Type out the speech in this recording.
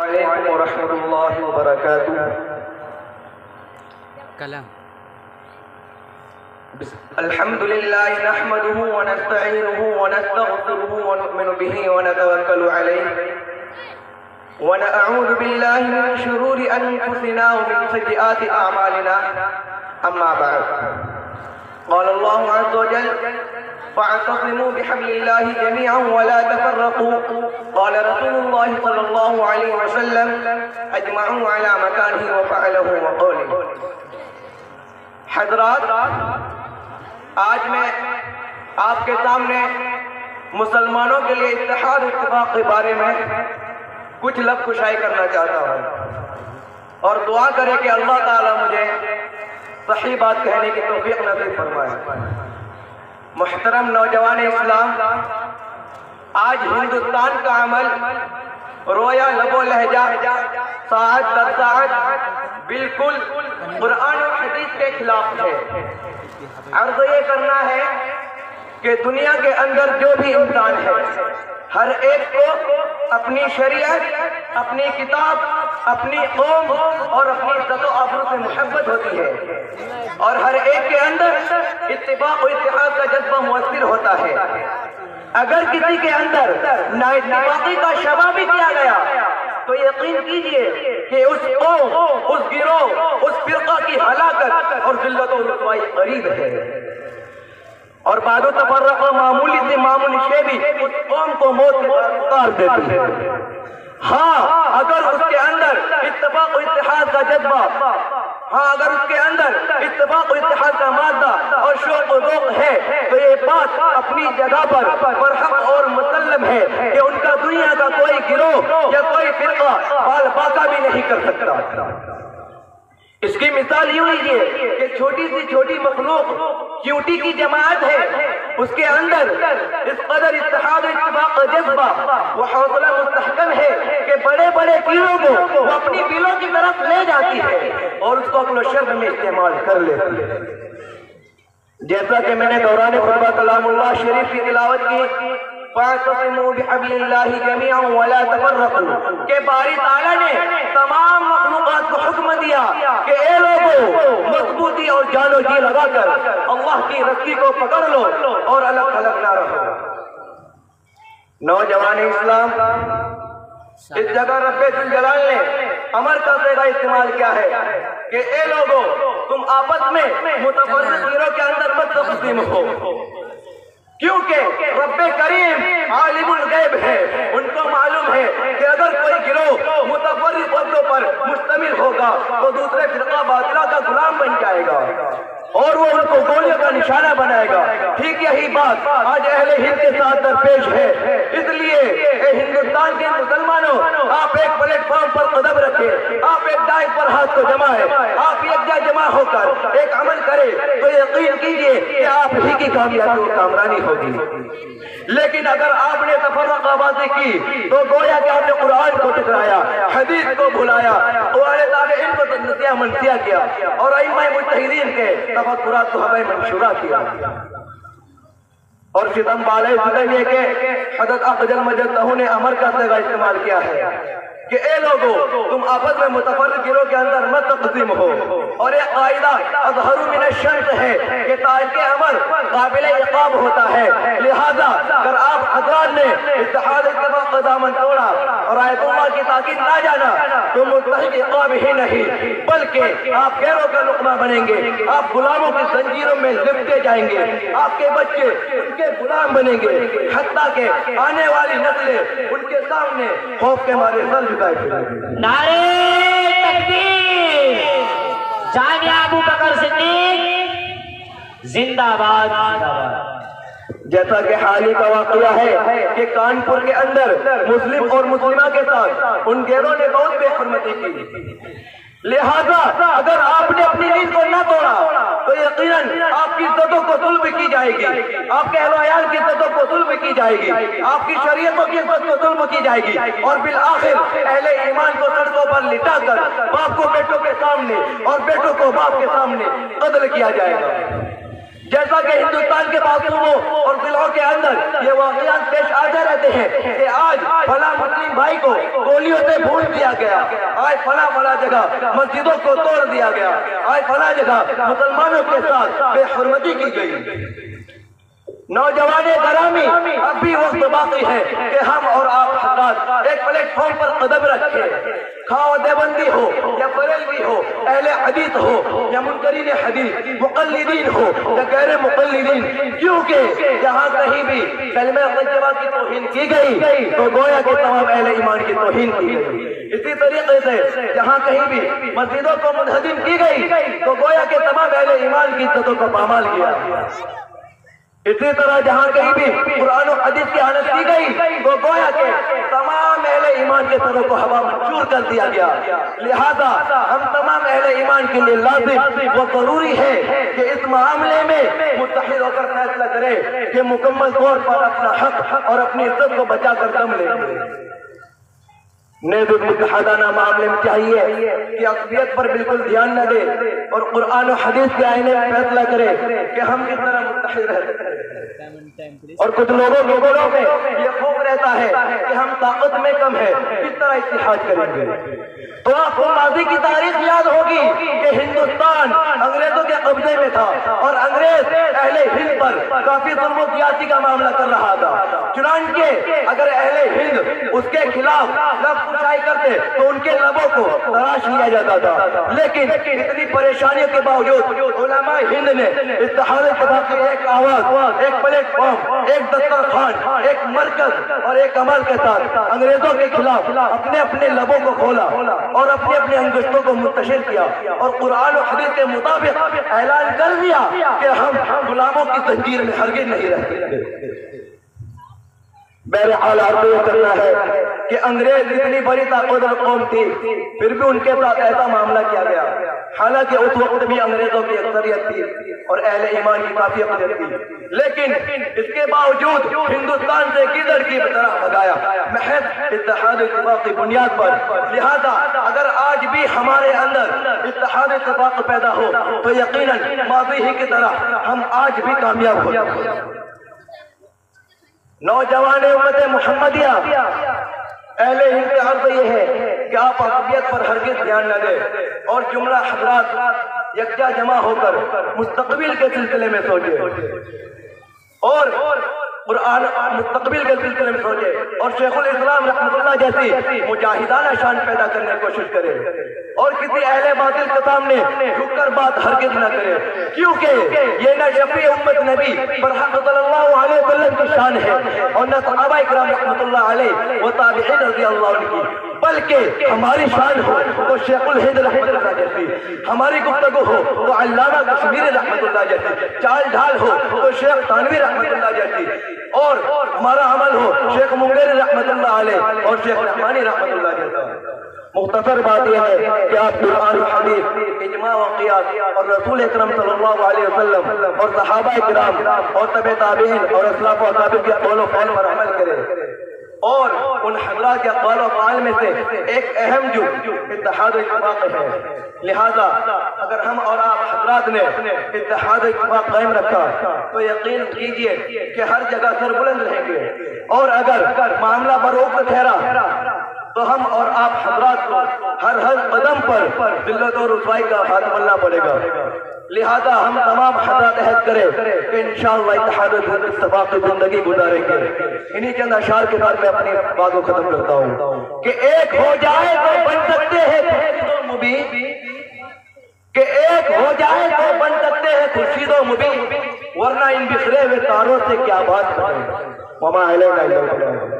علیکم ورحمۃ اللہ وبرکاتہ۔ کلام الحمد للہ نحمده ونستعینه ونستغفره ونؤمن به ونتوکل علیہ ونعوذ باللہ من شرور انفسنا ومن سیئات اعمالنا، اما بعد قال اللہ عز وجل فاعتصموا بحبل اللہ جميعا ولا تفرقوا، قال رسول اللہ صلی اللہ علیہ وسلم اجمعوا على مکانہ وفعلہ وقولہ۔ حضرات، آج میں آپ کے سامنے مسلمانوں کے لیے اتحاد اتفاق کے بارے میں کچھ لفظ کشائی کرنا چاہتا ہوں، اور دعا کرے کہ اللہ تعالیٰ مجھے صحیح بات کہنے کی توفیق نصیب فرمائے۔ محترم نوجوان اسلام، آج ہندوستان کا عمل رویا لب و لہجہ ساعت در ساعت بالکل قرآن اور حدیث کے خلاف ہے۔ عرض یہ کرنا ہے کہ دنیا کے اندر جو بھی انسان ہے، ہر ایک کو اپنی شریعت، اپنی کتاب، اپنی قوم اور اپنی عزت و آبرو سے محبت ہوتی ہے، اور ہر ایک کے اندر اتفاق و اتحاد کا جذبہ مؤثر ہوتا ہے۔ اگر کسی کے اندر نااتفاقی کا شبہ بھی کیا گیا تو یقین کیجئے کہ اس قوم، اس گروہ، اس فرقہ کی ہلاکت اور ذلت و رسوائی قریب ہے، اور بعد تفرق معمولی سے معمولی شے بھی اس قوم کو موت سے اتار دیتی ہے۔ ہاں، اگر اس کے اندر اتفاق و اتحاد کا جذبہ، اگر اس کے اندر اتفاق و اتحاد کا مادہ اور شوق و ذوق ہے تو یہ بات اپنی جگہ پر برحق اور مسلم ہے کہ ان کا دنیا کا کوئی گروہ یا کوئی فرقہ بال باقا بھی نہیں کر سکتا۔ اس کی مثال یوں لیجیے کہ چھوٹی سی چھوٹی مخلوق چیونٹی کی جماعت ہے، اس کے اندر اس قدر اتحاد و اتفاق کا جذبہ وہ حوصلہ مستحکم ہے کہ بڑے بڑے کیڑوں کو وہ اپنی بلوں کی طرف لے جاتی ہے اور اس کو عقل و شرم میں استعمال کر لیتی ہے۔ جیسا کہ میں نے دوران خطبہ کلام اللہ شریف کی تلاوت کی فَاعْتَصِمُوا بِحَبْلِ اللَّهِ جَمِيعًا وَلَا تَفَرَّقُوا کہ باری تعالیٰ نے تمام مخلوقات کو حکم دیا کہ اے لوگو، مضبوطی اور جان و جی لگا کر اللہ کی رسی کو پکڑ لو اور الگ الگ نہ رہو۔ نوجوان اسلام، اس جگہ رب ذوالجلال نے امر کا صیغہ استعمال کیا ہے کہ اے لوگو، تم آپس میں متفرق گروہ کے اندر مت تقسیم ہو، کیونکہ رب کریم عالم الغیب ہے، ان کو معلوم ہے کہ اگر کوئی گروہ متفرق عہدوں پر مشتمل ہوگا تو دوسرے فرقہ باطلہ کا غلام بن جائے گا اور وہ ان کو گولیوں کا نشانہ بنائے گا۔ ٹھیک یہی بات آج اہل ہند کے ساتھ درپیش ہے۔ اس لیے اے ہندوستان کے مسلمانوں، آپ ایک پلیٹ فارم پر قدم رکھیں، آپ ایک دائر پر ہاتھ کو جمائیں، آپ یکجا جمع ہو کر ایک عمل کریں تو یقین کیجئے کہ آپ ہی کی کامیابی و کامرانی ہوگی۔ لیکن اگر آپ نے تفرق آبازی کی تو گویا کہ آپ نے قرآن کو ٹکرایا، حدیث کو بھلایا، قرآن تابعین کو نسیہ منسیہ کیا اور ائمہ مجتہدین کے تفکرات کو ہمیں منشورہ کیا۔ اور ستم بالے ستم یہ کہ حضرت اقجل مجدہ نے امر کا صیغہ استعمال کیا ہے کہ اے لوگو، تم آپس میں متفرق گروہ کے اندر مت تقسیم ہو، اور یہ قاعدہ اظہر من الشرط ہے کہ تارک امر قابل عقاب ہوتا ہے۔ لہذا اگر آپ حضرات نے اتحاد اتفاق کا دامن توڑا اور آیت اللہ کی تاکید نہ جانا تو مستحق عقاب ہی نہیں بلکہ آپ غیروں کا لقمہ بنیں گے، آپ غلاموں کی زنجیروں میں لپٹے جائیں گے، آپ کے بچے ان کے غلام بنیں گے، حتیٰ کہ آنے والی نسلیں ان کے سامنے خوف کے مارے سر جھکائے۔ نعرہ تکبیر، جامعہ ابو بکر صدیق زندہ باد۔ جیسا کہ حال ہی کا واقعہ ہے کہ کانپور کے اندر مسلم اور مسلمہ کے ساتھ ان گیروں نے بہت بے حرمتی کی، لہذا اگر آپ نے اپنی نیند کو نہ توڑا تو یقیناً آپ کی عزتوں کو طلب کی جائے گی، آپ کے اہل و عیال کی عزتوں کو طلب کی جائے گی، آپ کی شریعتوں کی عزت کو طلب کی جائے گی، اور بالآخر اہل ایمان کو سڑکوں پر لٹا کر باپ کو بیٹوں کے سامنے اور بیٹوں کو باپ کے سامنے قتل کیا جائے گا۔ جیسا کہ ہندوستان کے معصوموں اور ضلعوں کے اندر یہ واقعات پیش آتے رہتے ہیں کہ آج فلاں مسلم بھائی کو گولیوں سے بھون دیا گیا، آج فلاں جگہ مسجدوں کو توڑ دیا گیا، آج فلاں جگہ مسلمانوں کے ساتھ بے حرمتی کی گئی۔ نوجوان گرامی، اب بھی وقت باقی ہے کہ ہم اور آپ حضرات ایک پلیٹ فارم پر قدم رکھیں، خواہ دیوبندی ہو یا بریلوی ہو، اہل حدیث ہو یا منکرین حدیث، مقلدین ہو یا غیر مقلدین، کیونکہ جہاں کہیں بھی کلمہ طیبہ کی توہین کی گئی تو گویا کہ تمام اہل ایمان کی توہین کی گئی۔ اسی طریقے سے جہاں کہیں بھی مسجدوں کو منہدم کی گئی تو گویا کہ تمام اہل ایمان کی عزتوں کو پامال کیا۔ اسی طرح جہاں کہیں بھی قرآن و حدیث کی اہانت کی گئی تو گویا کہ تمام اہل ایمان کے سروں کو ہوا میں چور کر دیا گیا۔ لہذا ہم تمام اہل ایمان کے لیے لازم و ضروری ہے کہ اس معاملے میں متحد ہو کر فیصلہ کرے کہ مکمل طور پر اپنا حق اور اپنی عزت کو بچا کر دم لیں گے۔ نیز متحدانہ معاملے میں چاہیے کہ اقلیت پر بالکل دھیان نہ دے اور قرآن و حدیث کے آئینے میں فیصلہ کرے کہ ہم کس طرح متحد رہ سکتے ہیں۔ اور کچھ لوگوں کے دلوں میں یہ خوف رہتا ہے کہ ہم طاقت میں کم ہے، کس طرح اتحاد کریں گے۔ تو آپ کو ماضی کی تاریخ یاد ہوگی کہ ہندوستان انگریزوں کے قبضے میں تھا اور انگریز اہل ہند پر کافی ظلم و زیادتی کا معاملہ کر رہا تھا۔ چنانچہ اگر اہل ہند اس کے خلاف لفظ کشائی کرتے تو ان کے لبوں کو تراش لیا جاتا تھا، لیکن اتنی پریشانیوں کے باوجود علماء ہند نے اتحاد اتفاق کی ایک آواز، ایک پلیٹ فارم، ایک دسترخوان، ایک مرکز اور ایک عمل کے ساتھ انگریزوں کے خلاف اپنے اپنے لبوں کو کھولا اور اپنے اپنے انگشتوں کو منتشر کیا اور قرآن و حدیث کے مطابق اعلان کر دیا کہ ہم غلاموں کی زنجیر میں ہرگز نہیں رہتے۔ بہرحال عرض یہ کرنا ہے کہ انگریز اتنی بڑی طاقتور قوم تھی، پھر بھی ان کے ساتھ ایسا معاملہ کیا گیا، حالانکہ اس وقت بھی انگریزوں کی اکثریت تھی اور اہل ایمان کی کافی اکثریت تھی، لیکن اس کے باوجود ہندوستان سے گیدڑ کی طرح بھگایا محض اتحاد اتفاق کی بنیاد پر۔ لہذا اگر آج بھی ہمارے اندر اتحاد اتفاق پیدا ہو تو یقیناً ماضی ہی کی طرح ہم آج بھی کامیاب ہو جائیں گے۔ نوجوان امت محمدیہ، اہل ہند سے عرض یہ ہے کہ آپ عقیدت پر ہرگز دھیان نہ دیں اور جملہ حضرات یکجا جمع ہو کر مستقبل کے سلسلے میں سوچیں اور قرآن مستقبل کے سلسلے میں سوچے اور شیخ الاسلام رحمۃ اللہ جیسی مجاہدانہ شان پیدا کرنے کی کوشش کرے اور کسی اہل باطل کے سامنے جھک کر بات ہرگز نہ کرے، کیونکہ یہ نہ شفیع امت نبی برحق صلی اللہ علیہ وسلم کی شان ہے اور نہ صحابہ اکرام رحمۃ اللہ علیہ و تابعین رضی اللہ عنہ کی، بلکہ ہماری شان ہو تو شیخ الہند رحمۃ اللہ جیسی، ہماری گفتگو ہو تو علامہ کشمیری رحمۃ اللہ جیسی، چال ڈھال ہو تو شیخ تھانوی رحمۃ اللہ جیسی، اور ہمارا عمل ہو شیخ منگیر رحمۃ اللہ علیہ اور شیخ رحمانی رحمۃ اللہ جیسا۔ مختصر بات یہ ہے کہ آپ قرآن حدیث، اجماع و قیاس اور رسول اکرم صلی اللہ علیہ وسلم اور صحابہ اکرام اور تبع تابعین اور اسلاف و اکابر کے قول و فعل پر عمل کریں اور ان حضرات کے قول و فعل میں سے ایک اہم جو اتحاد و اتفاق ہے۔ لہذا اگر ہم اور آپ حضرات نے اتحاد و اتفاق قائم رکھا تو یقین کیجئے کہ ہر جگہ سر بلند رہیں گے، اور اگر معاملہ بروقت ٹھہرا تو ہم اور آپ حضرات کو ہر قدم پر ذلت و رسوائی کا ہاتھ ملنا پڑے گا۔ لہذا ہم تمام حضرات عہد کریں کہ انشاءاللہ اتحاد و اتفاق کی زندگی گزاریں گے۔ انہی چند اشعار کے بعد میں اپنی بات کو ختم کرتا ہوں کہ ایک ہو جائے تو بن سکتے ہیں خورشید و مبین، کہ ایک ہو جائے تو بن سکتے ہیں خورشید و مبین، ورنہ ان بکھرے ہوئے تاروں سے کیا بات کریں۔ وما علینا الا البلاغ۔